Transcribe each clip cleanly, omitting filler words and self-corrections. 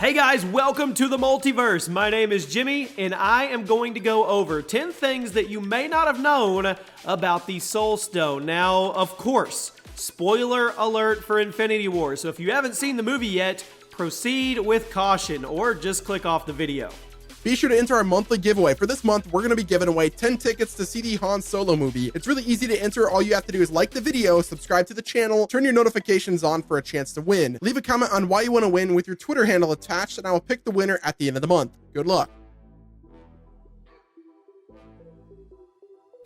Hey guys, welcome to the Multiverse. My name is Jimmy, and I am going to go over 10 things that you may not have known about the Soul Stone. Now, of course, spoiler alert for Infinity War, so if you haven't seen the movie yet, proceed with caution, or just click off the video. Be sure to enter our monthly giveaway. For this month, we're going to be giving away 10 tickets to see the Han Solo movie. It's really easy to enter. All you have to do is like the video, subscribe to the channel, turn your notifications on for a chance to win. Leave a comment on why you want to win with your Twitter handle attached, and I will pick the winner at the end of the month. Good luck.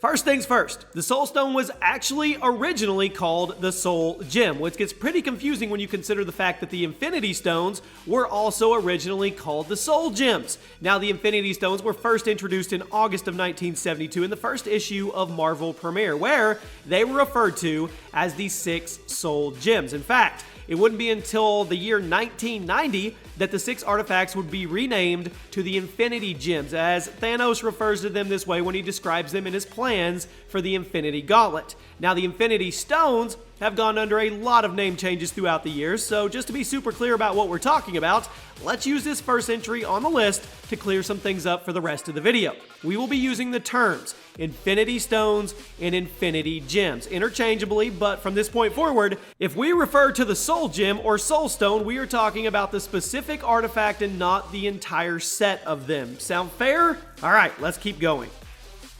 First things first, the Soul Stone was actually originally called the Soul Gem, which gets pretty confusing when you consider the fact that the Infinity Stones were also originally called the Soul Gems. Now, the Infinity Stones were first introduced in August of 1972 in the first issue of Marvel Premiere, where they were referred to as the 6 Soul Gems. In fact, it wouldn't be until the year 1990 that the 6 artifacts would be renamed to the Infinity Gems, as Thanos refers to them this way when he describes them in his plans for the Infinity Gauntlet. Now, the Infinity Stones have gone under a lot of name changes throughout the years, so just to be super clear about what we're talking about, let's use this first entry on the list to clear some things up for the rest of the video. We will be using the terms Infinity Stones and Infinity Gems interchangeably, but from this point forward, if we refer to the Soul Gem or Soul Stone, we are talking about the specific artifact and not the entire set of them. Sound fair? All right, let's keep going.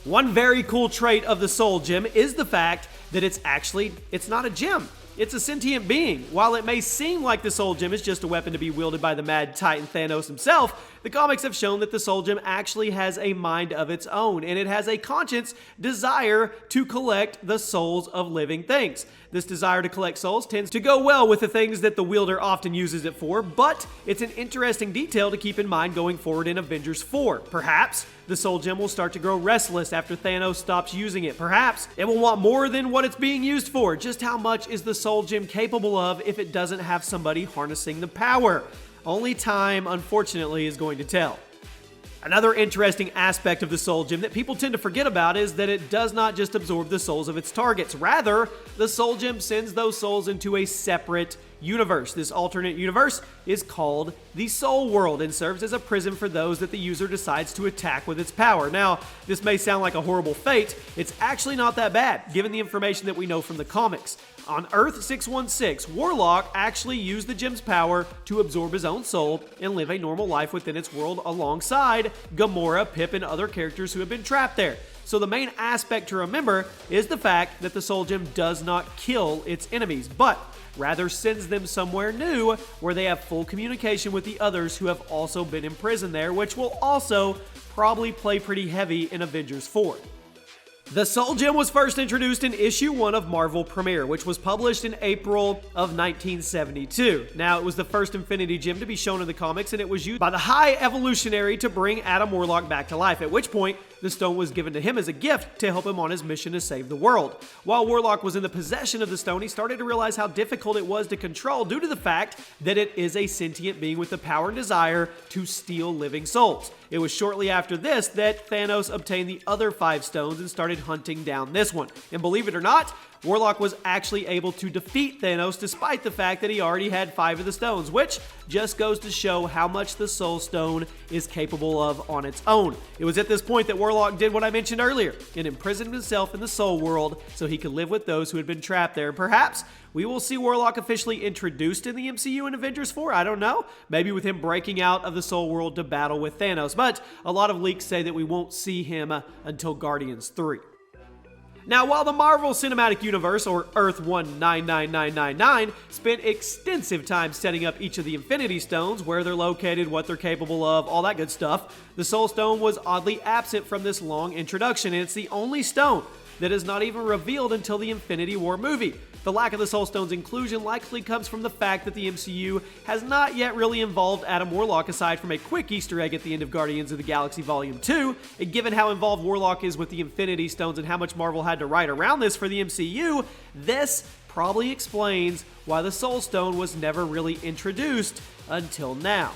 One very cool trait of the Soul Gem is the fact that it's not a gem. It's a sentient being. While it may seem like the Soul Gem is just a weapon to be wielded by the mad titan Thanos himself, the comics have shown that the Soul Gem actually has a mind of its own, and it has a conscious desire to collect the souls of living things. This desire to collect souls tends to go well with the things that the wielder often uses it for, but it's an interesting detail to keep in mind going forward in Avengers 4. Perhaps the Soul Gem will start to grow restless after Thanos stops using it. Perhaps it will want more than what it's being used for. Just how much is the Soul Gem capable of if it doesn't have somebody harnessing the power? Only time, unfortunately, is going to tell. Another interesting aspect of the Soul Gem that people tend to forget about is that it does not just absorb the souls of its targets. Rather, the Soul Gem sends those souls into a separate universe. This alternate universe is called the Soul World and serves as a prison for those that the user decides to attack with its power. Now, this may sound like a horrible fate. It's actually not that bad, given the information that we know from the comics. On Earth 616, Warlock actually used the gem's power to absorb his own soul and live a normal life within its world alongside Gamora, Pip, and other characters who have been trapped there. So the main aspect to remember is the fact that the Soul Gem does not kill its enemies, but rather sends them somewhere new where they have full communication with the others who have also been imprisoned there, which will also probably play pretty heavy in Avengers 4. The Soul Gem was first introduced in issue 1 of Marvel Premiere, which was published in April of 1972. Now, it was the first Infinity Gem to be shown in the comics, and it was used by the High Evolutionary to bring Adam Warlock back to life, at which point the stone was given to him as a gift to help him on his mission to save the world. While Warlock was in the possession of the stone, he started to realize how difficult it was to control due to the fact that it is a sentient being with the power and desire to steal living souls. It was shortly after this that Thanos obtained the other 5 stones and started hunting down this one. And believe it or not, Warlock was actually able to defeat Thanos despite the fact that he already had 5 of the stones, which just goes to show how much the Soul Stone is capable of on its own. It was at this point that Warlock did what I mentioned earlier and imprisoned himself in the Soul World so he could live with those who had been trapped there. Perhaps we will see Warlock officially introduced in the MCU in Avengers 4, I don't know. Maybe with him breaking out of the Soul World to battle with Thanos, but a lot of leaks say that we won't see him until Guardians 3. Now, while the Marvel Cinematic Universe, or Earth 199999, spent extensive time setting up each of the Infinity Stones, where they're located, what they're capable of, all that good stuff, the Soul Stone was oddly absent from this long introduction, and it's the only stone that is not even revealed until the Infinity War movie. The lack of the Soul Stone's inclusion likely comes from the fact that the MCU has not yet really involved Adam Warlock aside from a quick Easter egg at the end of Guardians of the Galaxy Volume 2, and given how involved Warlock is with the Infinity Stones and how much Marvel had to write around this for the MCU, this probably explains why the Soul Stone was never really introduced until now.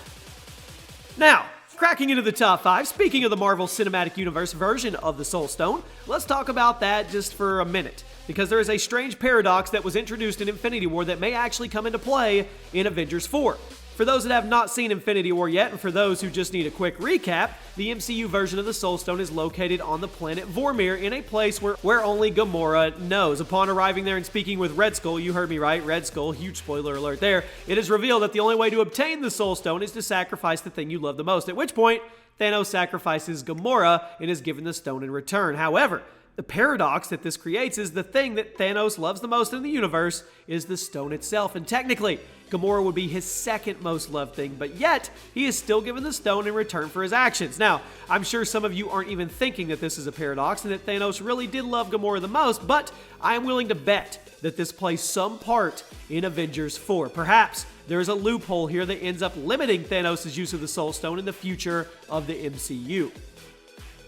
Now, cracking into the top 5, speaking of the Marvel Cinematic Universe version of the Soul Stone, let's talk about that just for a minute, because there is a strange paradox that was introduced in Infinity War that may actually come into play in Avengers 4. For those that have not seen Infinity War yet, and for those who just need a quick recap, the MCU version of the Soul Stone is located on the planet Vormir in a place where only Gamora knows. Upon arriving there and speaking with Red Skull, you heard me right, Red Skull, huge spoiler alert there, it is revealed that the only way to obtain the Soul Stone is to sacrifice the thing you love the most, at which point Thanos sacrifices Gamora and is given the stone in return. However, the paradox that this creates is the thing that Thanos loves the most in the universe is the stone itself, and technically, Gamora would be his second most loved thing, but yet, he is still given the stone in return for his actions. Now, I'm sure some of you aren't even thinking that this is a paradox and that Thanos really did love Gamora the most, but I am willing to bet that this plays some part in Avengers 4. Perhaps there is a loophole here that ends up limiting Thanos' use of the Soul Stone in the future of the MCU.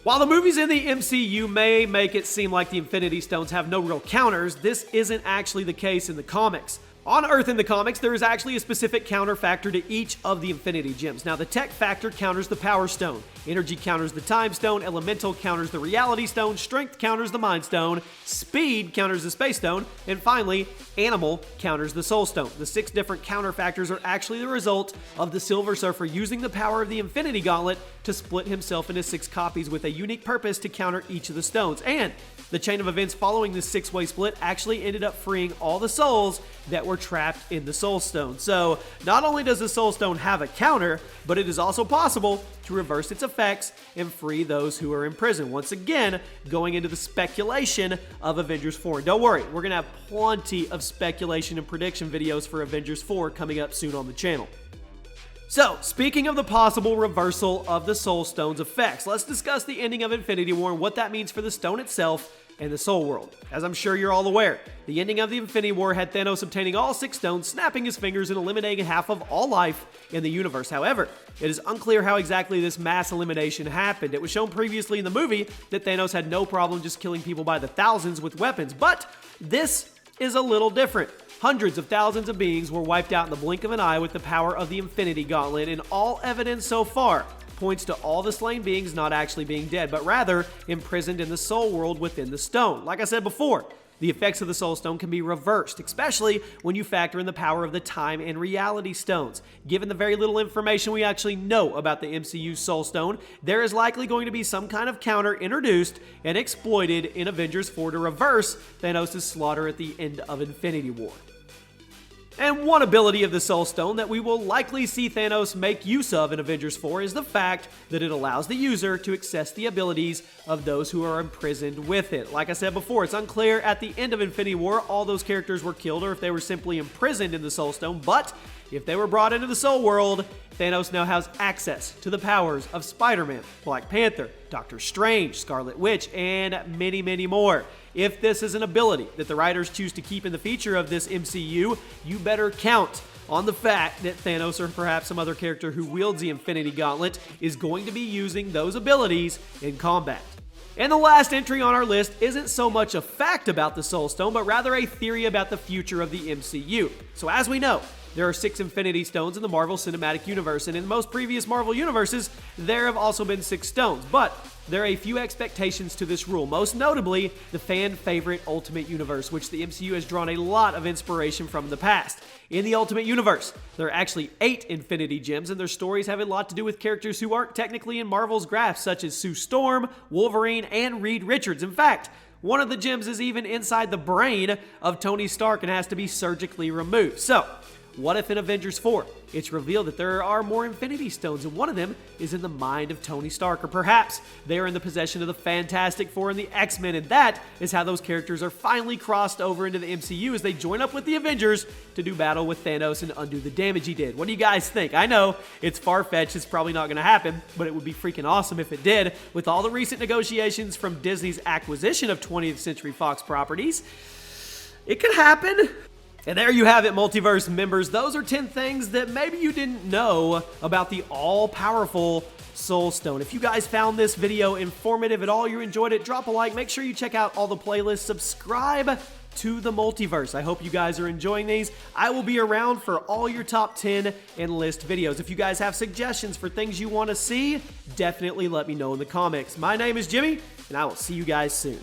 While the movies in the MCU may make it seem like the Infinity Stones have no real counters, this isn't actually the case in the comics. On Earth in the comics, there is actually a specific counter factor to each of the Infinity Gems. Now, the Tech factor counters the Power Stone, Energy counters the Time Stone, Elemental counters the Reality Stone, Strength counters the Mind Stone, Speed counters the Space Stone, and finally, Animal counters the Soul Stone. The 6 different counter factors are actually the result of the Silver Surfer using the power of the Infinity Gauntlet to split himself into 6 copies with a unique purpose to counter each of the stones. And the chain of events following this 6-way split actually ended up freeing all the souls that were trapped in the Soul Stone. So, not only does the Soul Stone have a counter, but it is also possible to reverse its effects and free those who are in prison. Once again, going into the speculation of Avengers 4. And don't worry, we're going to have plenty of speculation and prediction videos for Avengers 4 coming up soon on the channel. So, speaking of the possible reversal of the Soul Stone's effects, let's discuss the ending of Infinity War and what that means for the stone itself and the Soul World. As I'm sure you're all aware, the ending of the Infinity War had Thanos obtaining all 6 stones, snapping his fingers, and eliminating half of all life in the universe. However, it is unclear how exactly this mass elimination happened. It was shown previously in the movie that Thanos had no problem just killing people by the thousands with weapons, but this is a little different. Hundreds of thousands of beings were wiped out in the blink of an eye with the power of the Infinity Gauntlet, and all evidence so far points to all the slain beings not actually being dead, but rather imprisoned in the Soul World within the stone. Like I said before, the effects of the Soul Stone can be reversed, especially when you factor in the power of the Time and Reality Stones. Given the very little information we actually know about the MCU Soul Stone, there is likely going to be some kind of counter introduced and exploited in Avengers 4 to reverse Thanos' slaughter at the end of Infinity War. And one ability of the Soul Stone that we will likely see Thanos make use of in Avengers 4 is the fact that it allows the user to access the abilities of those who are imprisoned with it. Like I said before, it's unclear at the end of Infinity War all those characters were killed or if they were simply imprisoned in the Soul Stone, but if they were brought into the Soul World, Thanos now has access to the powers of Spider-Man, Black Panther, Doctor Strange, Scarlet Witch, and many, many more. If this is an ability that the writers choose to keep in the feature of this MCU, you better count on the fact that Thanos or perhaps some other character who wields the Infinity Gauntlet is going to be using those abilities in combat. And the last entry on our list isn't so much a fact about the Soul Stone, but rather a theory about the future of the MCU. So as we know, there are 6 Infinity Stones in the Marvel Cinematic Universe, and in most previous Marvel universes, there have also been 6 stones, but there are a few expectations to this rule, most notably the fan favorite Ultimate Universe, which the MCU has drawn a lot of inspiration from in the past. In the Ultimate Universe, there are actually 8 Infinity Gems, and their stories have a lot to do with characters who aren't technically in Marvel's grasp, such as Sue Storm, Wolverine, and Reed Richards. In fact, one of the gems is even inside the brain of Tony Stark and has to be surgically removed. So, what if in Avengers 4, it's revealed that there are more Infinity Stones and one of them is in the mind of Tony Stark, or perhaps they are in the possession of the Fantastic Four and the X-Men, and that is how those characters are finally crossed over into the MCU as they join up with the Avengers to do battle with Thanos and undo the damage he did. What do you guys think? I know it's far-fetched, it's probably not going to happen, but it would be freaking awesome if it did. With all the recent negotiations from Disney's acquisition of 20th Century Fox properties, it could happen. And there you have it, Multiverse members. Those are 10 things that maybe you didn't know about the all-powerful Soul Stone. If you guys found this video informative at all, you enjoyed it, drop a like. Make sure you check out all the playlists. Subscribe to the Multiverse. I hope you guys are enjoying these. I will be around for all your top 10 and list videos. If you guys have suggestions for things you want to see, definitely let me know in the comments. My name is Jimmy, and I will see you guys soon.